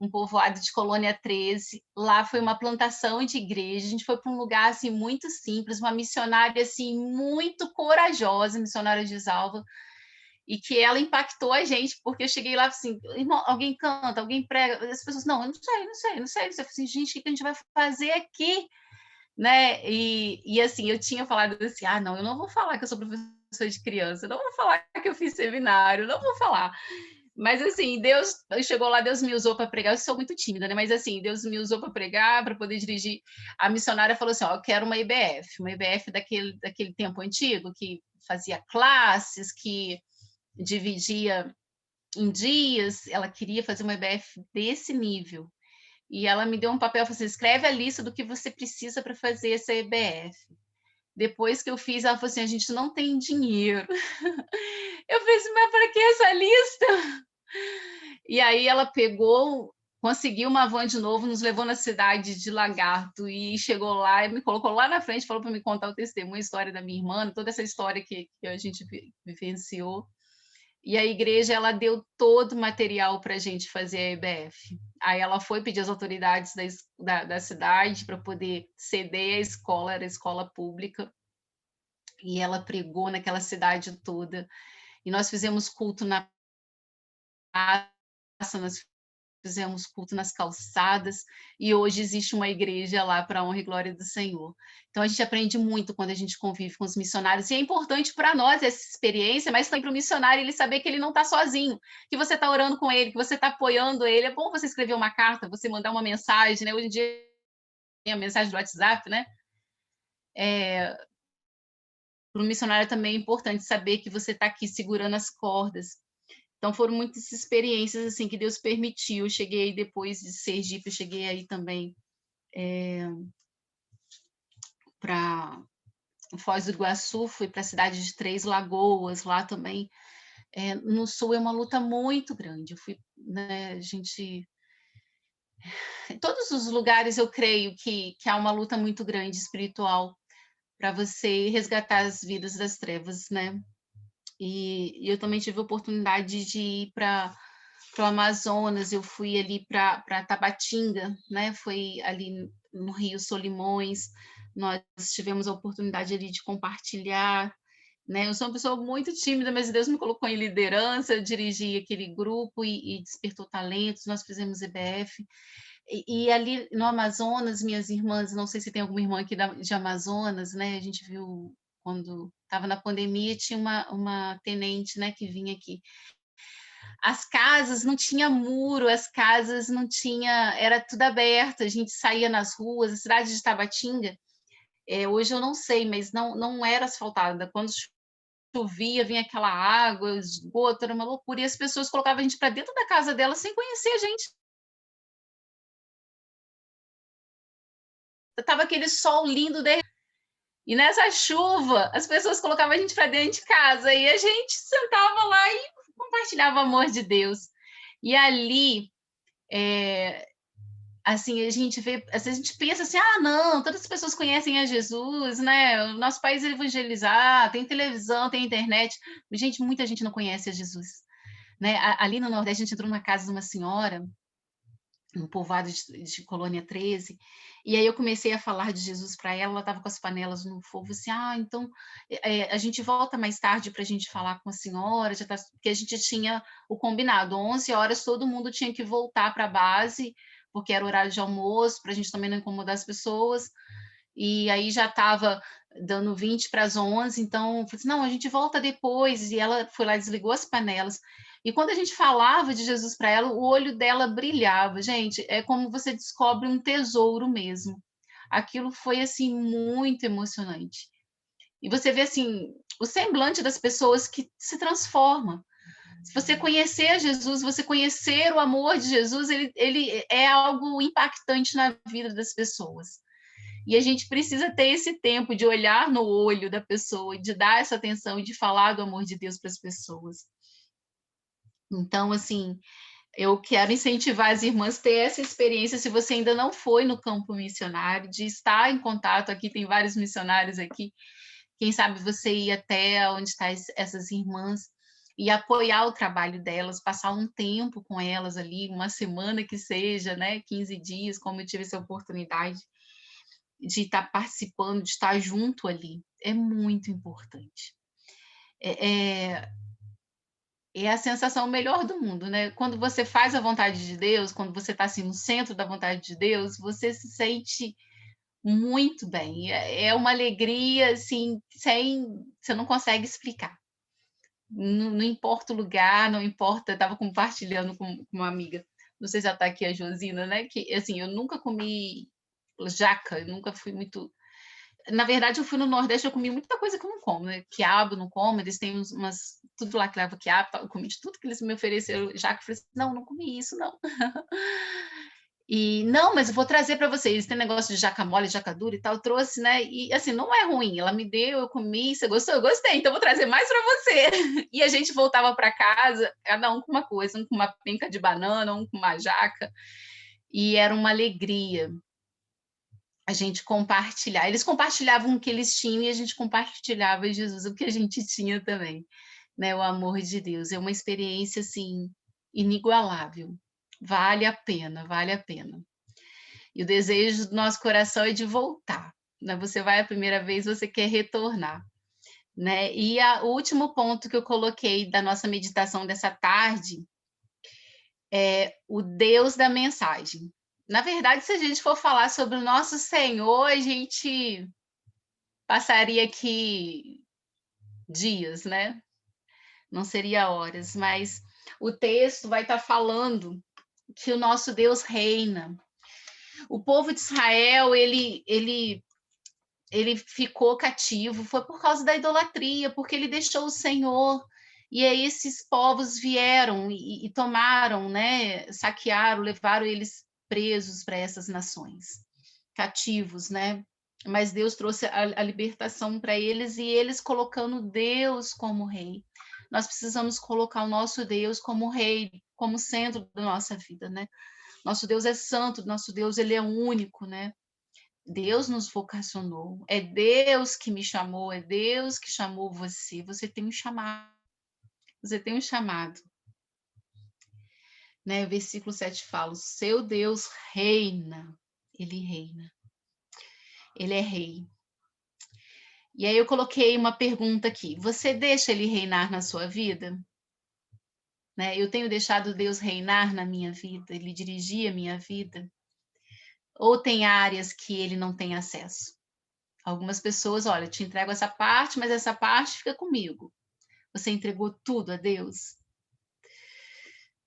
Speaker 1: um povoado de Colônia 13. Lá foi uma plantação de igreja. A gente foi para um lugar assim muito simples, uma missionária assim muito corajosa, missionária de Salva, e que ela impactou a gente, porque eu cheguei lá assim, irmão, alguém canta, alguém prega, as pessoas, não, eu não sei, não sei, não sei. Eu falei assim, gente, o que a gente vai fazer aqui? Né? E assim, eu tinha falado assim, não, eu não vou falar que eu sou professora de criança, eu não vou falar que eu fiz seminário, não vou falar. Mas assim, Deus chegou lá, Deus me usou para pregar. Eu sou muito tímida, né? Mas assim, Deus me usou para pregar, para poder dirigir. A missionária falou assim: ó, eu quero uma IBF daquele tempo antigo, que fazia classes, que dividia em dias. Ela queria fazer uma IBF desse nível. E ela me deu um papel, falou assim: escreve a lista do que você precisa para fazer essa IBF. Depois que eu fiz, ela falou assim: a gente não tem dinheiro. Eu falei assim, mas para que essa lista? E aí ela pegou, conseguiu uma van de novo, nos levou na cidade de Lagarto e chegou lá e me colocou lá na frente, falou para me contar o testemunho, a história da minha irmã, toda essa história que a gente vivenciou. E a igreja, ela deu todo o material para a gente fazer a EBF. Aí ela foi pedir às autoridades da cidade para poder ceder a escola, era escola pública, e ela pregou naquela cidade toda. E nós fizemos culto na praça, nós fizemos culto nas calçadas, e hoje existe uma igreja lá para a honra e glória do Senhor. Então a gente aprende muito quando a gente convive com os missionários, e é importante para nós essa experiência, mas também para o missionário ele saber que ele não está sozinho, que você está orando com ele, que você está apoiando ele. É bom você escrever uma carta, você mandar uma mensagem, né? Hoje em dia tem a mensagem do WhatsApp, né? Para o missionário também é importante saber que você está aqui segurando as cordas. Então foram muitas experiências assim que Deus permitiu. Eu cheguei depois de Sergipe, eu cheguei aí também para Foz do Iguaçu, fui para a cidade de Três Lagoas, lá também. No sul é uma luta muito grande. Eu fui, né, a gente, em todos os lugares eu creio que há uma luta muito grande espiritual para você resgatar as vidas das trevas, né? E eu também tive a oportunidade de ir para o Amazonas. Eu fui ali para Tabatinga, né? Foi ali no Rio Solimões. Nós tivemos a oportunidade ali de compartilhar, né? Eu sou uma pessoa muito tímida, mas Deus me colocou em liderança, eu dirigi aquele grupo e despertou talentos. Nós fizemos EBF. E ali no Amazonas, minhas irmãs, não sei se tem alguma irmã aqui de Amazonas, né? A gente viu quando estava na pandemia, tinha uma tenente, né, que vinha aqui. As casas não tinha muro, as casas não tinha, era tudo aberto, a gente saía nas ruas, a cidade de Tabatinga, hoje eu não sei, mas não era asfaltada. Quando chovia, vinha aquela água, esgoto, era uma loucura, e as pessoas colocavam a gente para dentro da casa dela sem conhecer a gente. Tava aquele sol lindo, e nessa chuva, as pessoas colocavam a gente para dentro de casa e a gente sentava lá e compartilhava o amor de Deus. E ali, assim, a gente vê, a gente pensa assim, não, todas as pessoas conhecem a Jesus, né? O nosso país é evangelizar, tem televisão, tem internet. Gente, muita gente não conhece a Jesus, né? Ali no Nordeste, a gente entrou numa casa de uma senhora, um povoado de Colônia 13, e aí eu comecei a falar de Jesus para ela estava com as panelas no fogo, assim, então a gente volta mais tarde para a gente falar com a senhora, já tá, porque a gente tinha o combinado, 11 horas todo mundo tinha que voltar para a base, porque era horário de almoço, para a gente também não incomodar as pessoas, e aí já estava dando 20 para as 11, então eu falei assim, não, a gente volta depois, e ela foi lá e desligou as panelas, e quando a gente falava de Jesus para ela, o olho dela brilhava, gente, é como você descobre um tesouro mesmo, aquilo foi, assim, muito emocionante, e você vê, assim, o semblante das pessoas que se transforma, se você conhecer a Jesus, você conhecer o amor de Jesus, ele é algo impactante na vida das pessoas. E a gente precisa ter esse tempo de olhar no olho da pessoa, de dar essa atenção e de falar do amor de Deus para as pessoas. Então, assim, eu quero incentivar as irmãs a ter essa experiência, se você ainda não foi no campo missionário, de estar em contato, aqui tem vários missionários aqui, quem sabe você ir até onde estão essas irmãs, e apoiar o trabalho delas, passar um tempo com elas ali, uma semana que seja, né, 15 dias, como eu tive essa oportunidade de estar participando, de estar junto ali, é muito importante. É é a sensação melhor do mundo, né, quando você faz a vontade de Deus, quando você está, assim, no centro da vontade de Deus, você se sente muito bem, é uma alegria, assim, sem você não consegue explicar. Não importa o lugar, não importa, eu estava compartilhando com uma amiga, não sei se ela está aqui, a Josina, né, que, assim, eu nunca comi jaca, eu nunca fui muito, na verdade eu fui no Nordeste, eu comi muita coisa que eu não como, né, quiabo não como, eles têm umas tudo lá que leva quiabo, eu comi de tudo que eles me ofereceram, jaca, eu falei assim: "Não, não comi isso não". E não, mas eu vou trazer para vocês. Tem negócio de jaca mole, jaca dura e tal, eu trouxe, né? E assim, não é ruim. Ela me deu, eu comi, você gostou? Eu gostei, então vou trazer mais para você. E a gente voltava para casa, cada um com uma coisa, um com uma penca de banana, um com uma jaca. E era uma alegria a gente compartilhar. Eles compartilhavam o que eles tinham e a gente compartilhava, Jesus, o que a gente tinha também, né? O amor de Deus. É uma experiência assim inigualável. Vale a pena, vale a pena. E o desejo do nosso coração é de voltar, né, você vai a primeira vez, você quer retornar, né. E o último ponto que eu coloquei da nossa meditação dessa tarde, é o Deus da mensagem. Na verdade, se a gente for falar sobre o nosso Senhor, a gente passaria aqui dias, né, não seria horas, mas o texto vai estar falando que o nosso Deus reina. O povo de Israel, ele ficou cativo, foi por causa da idolatria, porque ele deixou o Senhor. E aí esses povos vieram e tomaram, né, saquearam, levaram eles presos para essas nações, cativos, né? Mas Deus trouxe a libertação para eles e eles colocando Deus como rei. Nós precisamos colocar o nosso Deus como rei, como centro da nossa vida, né? Nosso Deus é santo, nosso Deus ele é único, né? Deus nos vocacionou, é Deus que me chamou, é Deus que chamou você. Você tem um chamado, você tem um chamado, né? O versículo 7 fala: o seu Deus reina, reina, ele é rei. E aí eu coloquei uma pergunta aqui: você deixa ele reinar na sua vida? Né? Eu tenho deixado Deus reinar na minha vida, ele dirigir a minha vida? Ou tem áreas que ele não tem acesso? Algumas pessoas, olha, eu te entrego essa parte, mas essa parte fica comigo. Você entregou tudo a Deus?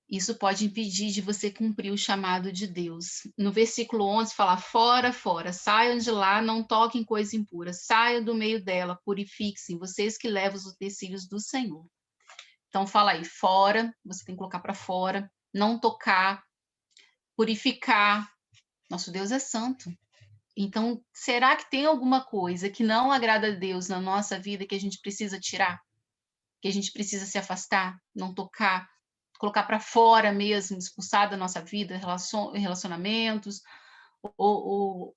Speaker 1: Isso pode impedir de você cumprir o chamado de Deus. No versículo 11 fala: fora, fora, saiam de lá, não toquem coisa impura, saiam do meio dela, purifiquem, vocês que levam os utensílios do Senhor. Então fala aí, fora, você tem que colocar para fora, não tocar, purificar. Nosso Deus é santo. Então, será que tem alguma coisa que não agrada a Deus na nossa vida que a gente precisa tirar? Que a gente precisa se afastar, não tocar, colocar para fora mesmo, expulsar da nossa vida, relacionamentos, ou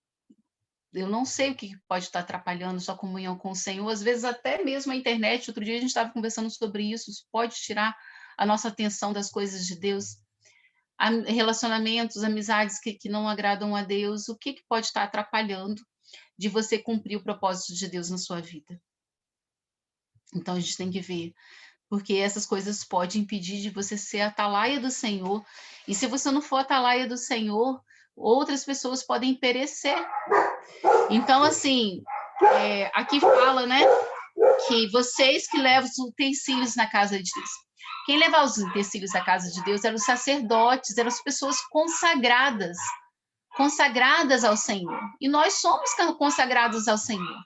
Speaker 1: eu não sei o que pode estar atrapalhando sua comunhão com o Senhor, às vezes até mesmo a internet, outro dia a gente estava conversando sobre isso pode tirar a nossa atenção das coisas de Deus, relacionamentos, amizades que não agradam a Deus, o que pode estar atrapalhando de você cumprir o propósito de Deus na sua vida? Então a gente tem que ver, porque essas coisas podem impedir de você ser a atalaia do Senhor, e se você não for a atalaia do Senhor, outras pessoas podem perecer. Então, assim, aqui fala, né, que vocês que levam os utensílios na casa de Deus. Quem levava os utensílios da casa de Deus eram os sacerdotes, eram as pessoas consagradas, consagradas ao Senhor. E nós somos consagrados ao Senhor.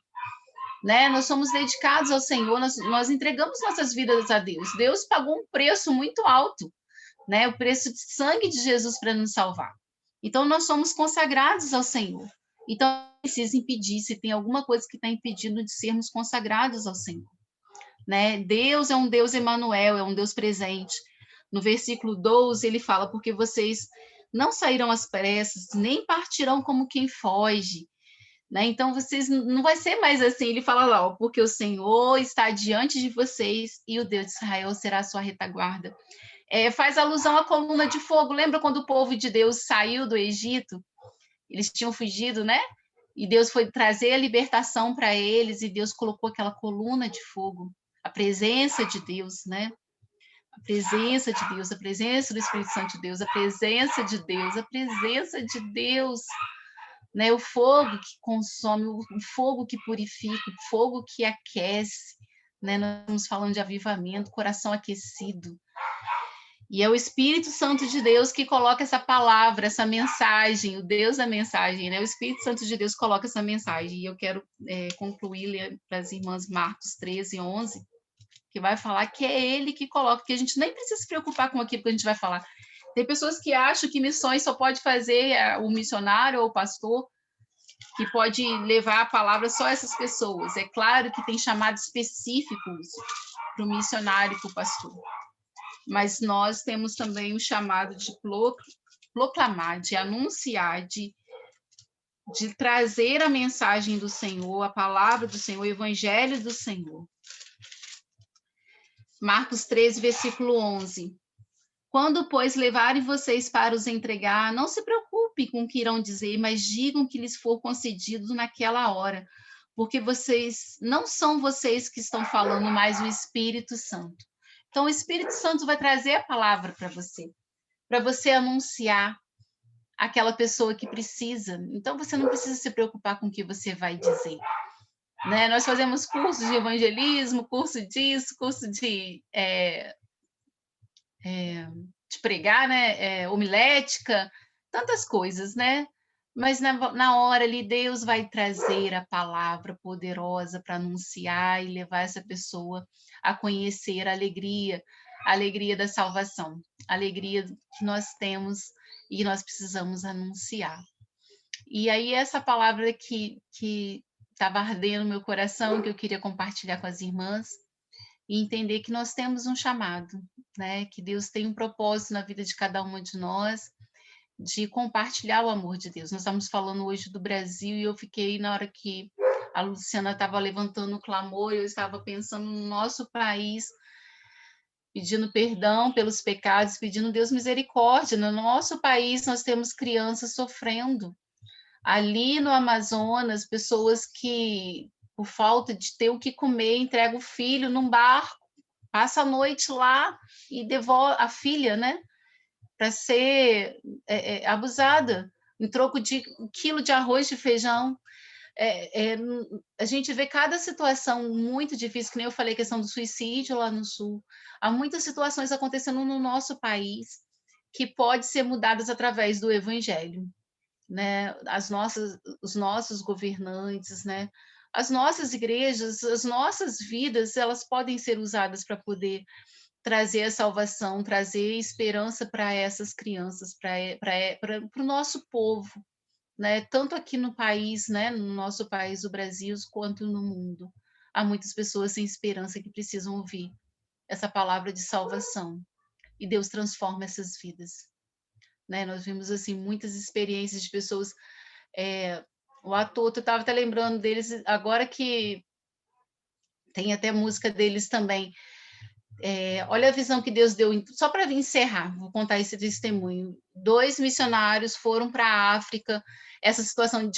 Speaker 1: Né? Nós somos dedicados ao Senhor, nós entregamos nossas vidas a Deus. Deus pagou um preço muito alto, né? O preço de sangue de Jesus para nos salvar. Então, nós somos consagrados ao Senhor. Então, precisa impedir, se tem alguma coisa que está impedindo de sermos consagrados ao Senhor. Né? Deus é um Deus Emanuel, é um Deus presente. No versículo 12, ele fala, porque vocês não sairão às pressas, nem partirão como quem foge, né? Então, vocês não vai ser mais assim. Ele fala lá, ó, porque o Senhor está diante de vocês e o Deus de Israel será a sua retaguarda. Faz alusão à coluna de fogo. Lembra quando o povo de Deus saiu do Egito? Eles tinham fugido, né? E Deus foi trazer a libertação para eles, e Deus colocou aquela coluna de fogo, a presença de Deus, né? A presença de Deus, a presença do Espírito Santo de Deus, a presença de Deus, a presença de Deus, né? O fogo que consome, o fogo que purifica, o fogo que aquece, né? Nós estamos falando de avivamento, coração aquecido. E é o Espírito Santo de Deus que coloca essa palavra, essa mensagem, o Deus da mensagem, né? O Espírito Santo de Deus coloca essa mensagem. E eu quero concluir para as irmãs Marcos 13, 11, que vai falar que é ele que coloca, que a gente nem precisa se preocupar com aquilo que a gente vai falar. Tem pessoas que acham que missões só pode fazer o missionário ou o pastor, que pode levar a palavra só a essas pessoas. É claro que tem chamados específicos para o missionário e para o pastor. Mas nós temos também o chamado de proclamar, de anunciar, de trazer a mensagem do Senhor, a palavra do Senhor, o evangelho do Senhor. Marcos 13, versículo 11. Quando, pois, levarem vocês para os entregar, não se preocupe com o que irão dizer, mas digam que lhes for concedido naquela hora, porque não são vocês que estão falando, mas o Espírito Santo. Então, o Espírito Santo vai trazer a palavra para você anunciar aquela pessoa que precisa. Então, você não precisa se preocupar com o que você vai dizer. Né? Nós fazemos cursos de evangelismo, curso disso, curso de pregar, né? Homilética, tantas coisas, né? Mas na hora ali, Deus vai trazer a palavra poderosa para anunciar e levar essa pessoa a conhecer a alegria da salvação, a alegria que nós temos e nós precisamos anunciar. E aí essa palavra que estava ardendo no meu coração, que eu queria compartilhar com as irmãs, e entender que nós temos um chamado, né? Que Deus tem um propósito na vida de cada uma de nós, de compartilhar o amor de Deus. Nós estamos falando hoje do Brasil e eu fiquei, na hora que a Luciana estava levantando o clamor, eu estava pensando no nosso país, pedindo perdão pelos pecados, pedindo Deus misericórdia. No nosso país nós temos crianças sofrendo. Ali no Amazonas, pessoas que, por falta de ter o que comer, entregam o filho num barco, passa a noite lá e devolve a filha, né? Para ser abusada, em troco de 1 quilo de arroz de feijão. A gente vê cada situação muito difícil, que nem eu falei, questão do suicídio lá no Sul. Há muitas situações acontecendo no nosso país que podem ser mudadas através do Evangelho, né? Os nossos governantes, né? As nossas igrejas, as nossas vidas, elas podem ser usadas para poder trazer a salvação, trazer esperança para essas crianças, para o nosso povo, né? Tanto aqui no país, né? No nosso país, o Brasil, quanto no mundo. Há muitas pessoas sem esperança que precisam ouvir essa palavra de salvação. E Deus transforma essas vidas, né? Nós vimos assim muitas experiências de pessoas. O ator, eu estava até lembrando deles agora, que tem até música deles também. Olha a visão que Deus deu. Só para encerrar, vou contar esse testemunho. 2 missionários foram para a África. Essa situação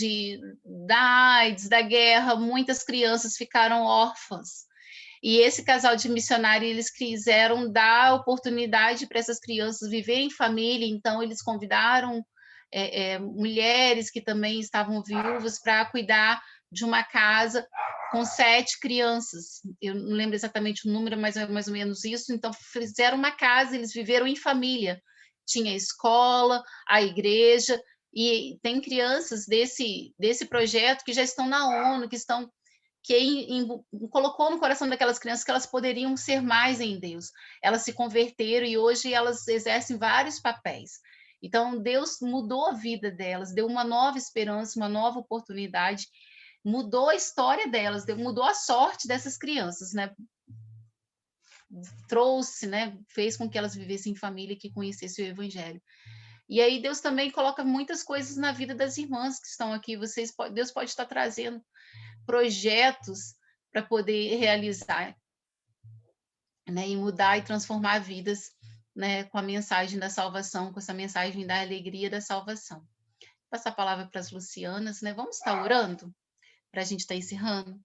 Speaker 1: da AIDS, da guerra, muitas crianças ficaram órfãs. E esse casal de missionários, eles quiseram dar oportunidade para essas crianças viverem em família, então eles convidaram mulheres que também estavam viúvas para cuidar de uma casa com 7 crianças. Eu não lembro exatamente o número, mas é mais ou menos isso. Então, fizeram uma casa, eles viveram em família. Tinha a escola, a igreja, e tem crianças desse projeto que já estão na ONU, colocou no coração daquelas crianças que elas poderiam ser mais em Deus. Elas se converteram e hoje elas exercem vários papéis. Então, Deus mudou a vida delas, deu uma nova esperança, uma nova oportunidade, mudou a história delas, mudou a sorte dessas crianças, né? Trouxe, né? Fez com que elas vivessem em família, que conhecessem o Evangelho. E aí Deus também coloca muitas coisas na vida das irmãs que estão aqui. Deus pode estar trazendo projetos para poder realizar, né, e mudar e transformar vidas, né, com a mensagem da salvação, com essa mensagem da alegria da salvação. Vou passar a palavra para as Lucianas, né? Vamos estar orando para a gente estar encerrando.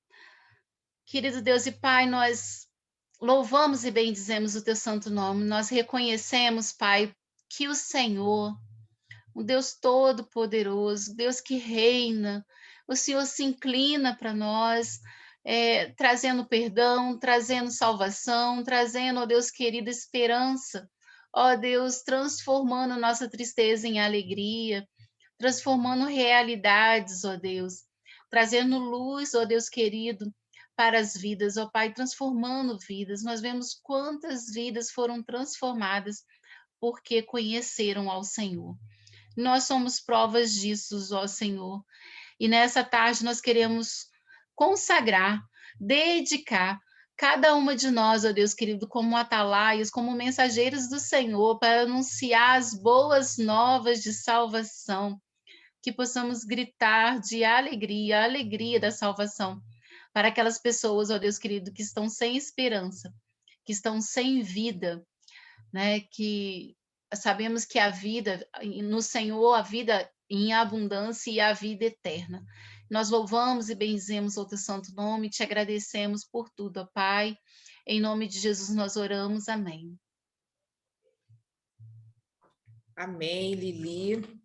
Speaker 1: Querido Deus e Pai, nós louvamos e bendizemos o teu santo nome. Nós reconhecemos, Pai, que o Senhor, um Deus todo-poderoso, Deus que reina, o Senhor se inclina para nós, trazendo perdão, trazendo salvação, trazendo, ó Deus querido, esperança, ó Deus, transformando nossa tristeza em alegria, transformando realidades, ó Deus, trazendo luz, ó Deus querido, para as vidas, ó Pai, transformando vidas. Nós vemos quantas vidas foram transformadas porque conheceram ao Senhor. Nós somos provas disso, ó Senhor. E nessa tarde nós queremos consagrar, dedicar cada uma de nós, ó Deus querido, como atalaias, como mensageiros do Senhor, para anunciar as boas novas de salvação, que possamos gritar de alegria, a alegria da salvação, para aquelas pessoas, ó Deus querido, que estão sem esperança, que estão sem vida, né? Que sabemos que a vida no Senhor, a vida em abundância e a vida eterna. Nós louvamos e benzemos o teu santo nome, te agradecemos por tudo, ó Pai. Em nome de Jesus nós oramos, amém.
Speaker 2: Amém, Lili.